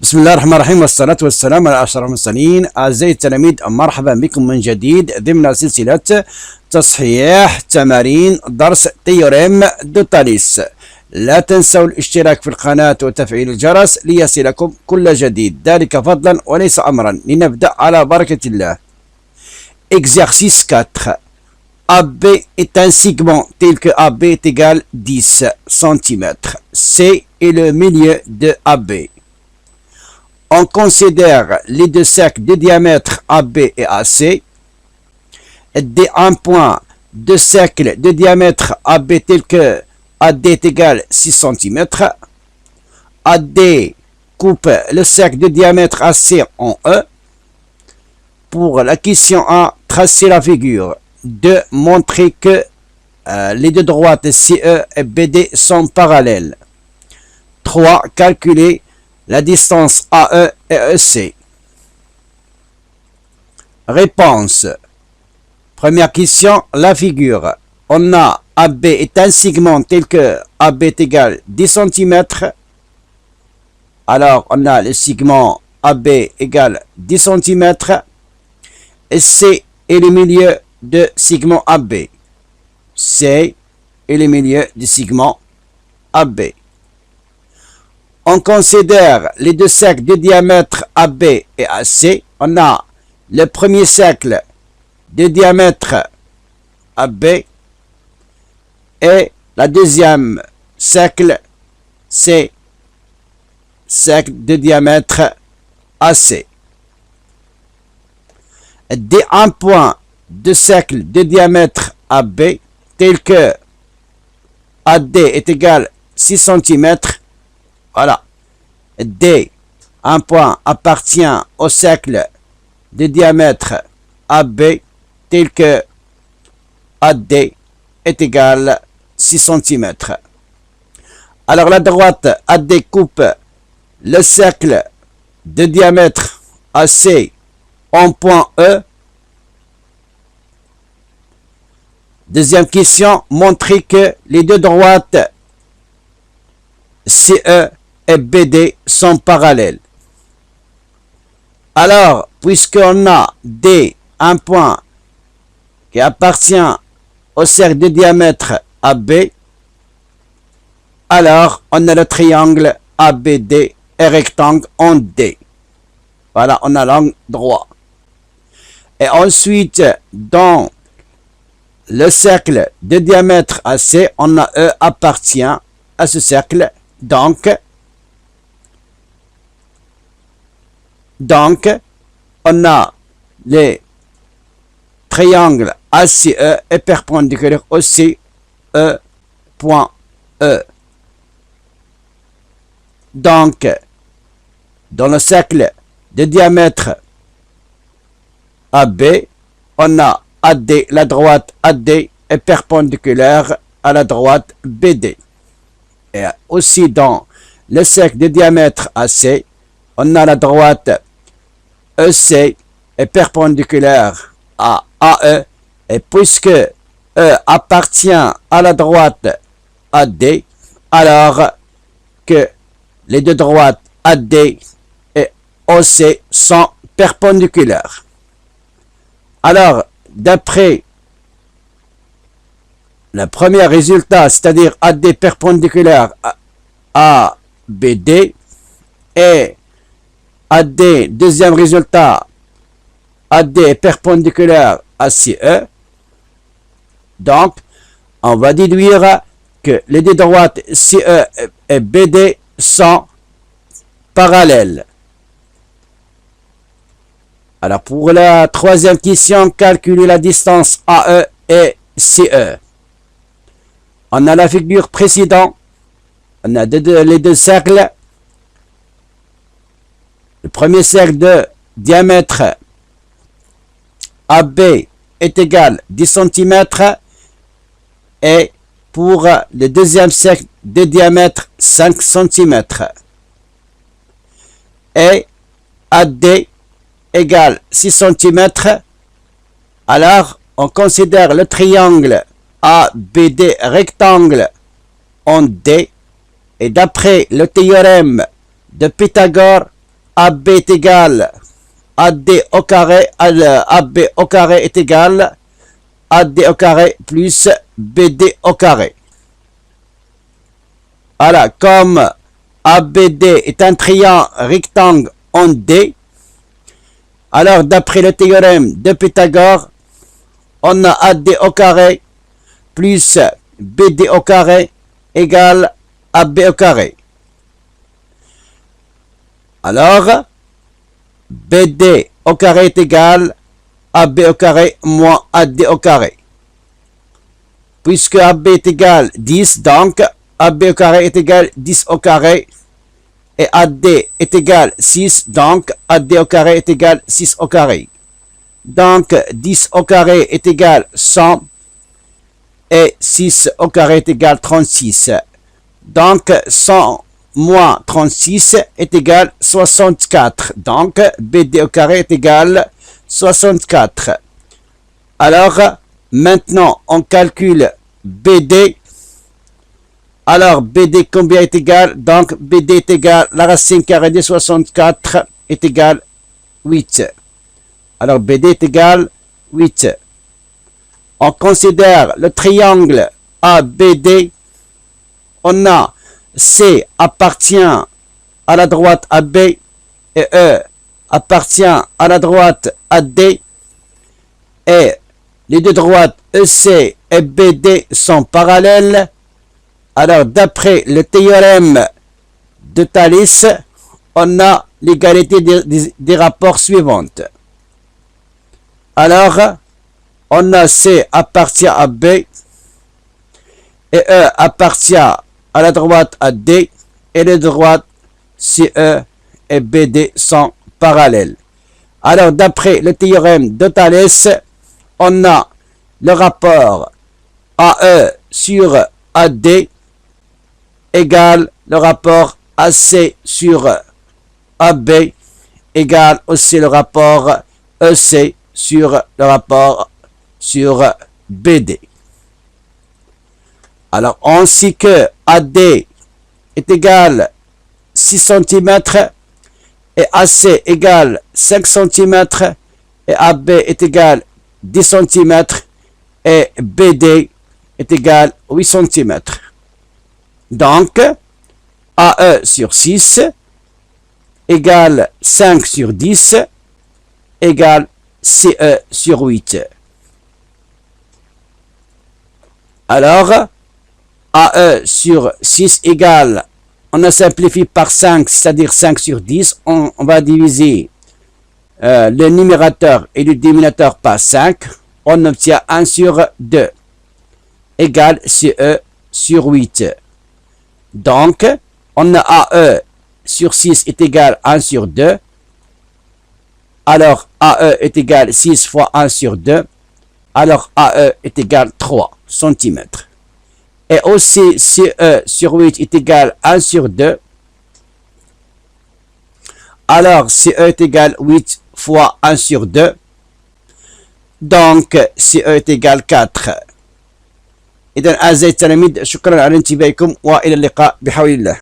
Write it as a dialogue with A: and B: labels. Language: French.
A: بسم الله الرحمن الرحيم والصلاة والسلام على أشرف المرسلين. أعزائي التلاميذ، مرحبا بكم من جديد ضمن سلسلة تصحيح تمارين درس تيوريم دو تاليس. لا تنسوا الاشتراك في القناة وتفعيل الجرس ليصلكم كل جديد، ذلك فضلا وليس أمرا. لنبدأ على بركة الله. Exercice 4. AB est un segment tel que AB est égal 10 cm. C est le milieu de AB. On considère les deux cercles de diamètre AB et AC. Un point de cercle de diamètre AB tel que AD est égal 6 cm. AD coupe le cercle de diamètre AC en E. Pour la question A, tracer la figure. 2. Montrer que les deux droites CE et BD sont parallèles. 3. Calculer la distance AE et EC. Réponse. Première question, la figure. On a AB est un segment tel que AB est égal 10 cm. Alors, on a le segment AB égale 10 cm. Et C est le milieu de segment AB. C est le milieu du segment AB. On considère les deux cercles de diamètre AB et AC. On a le premier cercle de diamètre AB et la deuxième cercle, c'est cercle de diamètre AC. Un point de cercle de diamètre AB tel que AD est égal 6 cm. Voilà. D, un point appartient au cercle de diamètre AB tel que AD est égal 6 cm. Alors la droite AD coupe le cercle de diamètre AC en point E. Deuxième question, montrer que les deux droites CE et BD sont parallèles. Alors, puisqu'on a D, un point qui appartient au cercle de diamètre AB, alors on a le triangle ABD et rectangle en D. Voilà, on a l'angle droit. Et ensuite, dans le cercle de diamètre AC, on a E appartient à ce cercle. Donc, on a les triangles ACE est perpendiculaire aussi E.E. Donc, dans le cercle de diamètre AB, on a AD, la droite AD est perpendiculaire à la droite BD. Et aussi dans le cercle de diamètre AC, on a la droite EC est perpendiculaire à AE, et puisque E appartient à la droite AD, alors que les deux droites AD et OC sont perpendiculaires. Alors, d'après le premier résultat, c'est-à-dire AD perpendiculaire à BD, et AD, deuxième résultat, AD est perpendiculaire à CE. Donc, on va déduire que les deux droites CE et BD sont parallèles. Alors, pour la troisième question, calculer la distance AE et CE. On a la figure précédente. On a les deux cercles. Le premier cercle de diamètre AB est égal 10 cm. Et pour le deuxième cercle de diamètre 5 cm. Et AD égale 6 cm. Alors, on considère le triangle ABD rectangle en D. Et d'après le théorème de Pythagore, AB est égal AD au carré, AB au carré est égal AD au carré plus BD au carré. Voilà, comme ABD est un triangle rectangle en D, alors d'après le théorème de Pythagore, on a AD au carré plus BD au carré égale AB au carré. Alors, BD au carré est égal AB au carré moins AD au carré. Puisque AB est égal 10, donc AB au carré est égal 10 au carré. Et AD est égal 6, donc AD au carré est égal 6 au carré. Donc 10 au carré est égal 100 et 6 au carré est égal 36. Donc 100 moins 36 est égal 64. Donc BD au carré est égal 64. Alors maintenant on calcule BD. Alors BD combien est égal? Donc BD est égal, la racine carrée de 64 est égal 8. Alors BD est égal 8. On considère le triangle ABD. On a C appartient à la droite AB et E appartient à la droite AD. Et les deux droites EC et BD sont parallèles. Alors, d'après le théorème de Thalès, on a l'égalité des rapports suivants. Alors, on a C appartient à B et E appartient à la droite AD et les droites CE et BD sont parallèles. Alors, d'après le théorème de Thalès, on a le rapport AE sur AD égale le rapport AC sur AB égale aussi le rapport EC sur le rapport sur BD. Alors, ainsi que AD est égal 6 cm et AC égale 5 cm et AB est égal 10 cm et BD est égal 8 cm. Donc, AE sur 6 égale 5 sur 10 égale CE sur 8. Alors, AE sur 6 égale, on a simplifié par 5, c'est-à-dire 5 sur 10. On va diviser le numérateur et le dénominateur par 5. On obtient 1 sur 2 égale CE sur 8. Donc, on a AE sur 6 est égal à 1 sur 2. Alors, AE est égal 6 fois 1 sur 2. Alors, AE est égal 3 cm. Et aussi, CE sur 8 est égal à 1 sur 2. Alors, CE est égal 8 fois 1 sur 2. Donc, CE est égal 4. إذن أعزائي التلاميذ شكرا على انتباهكم وإلى اللقاء بحول الله.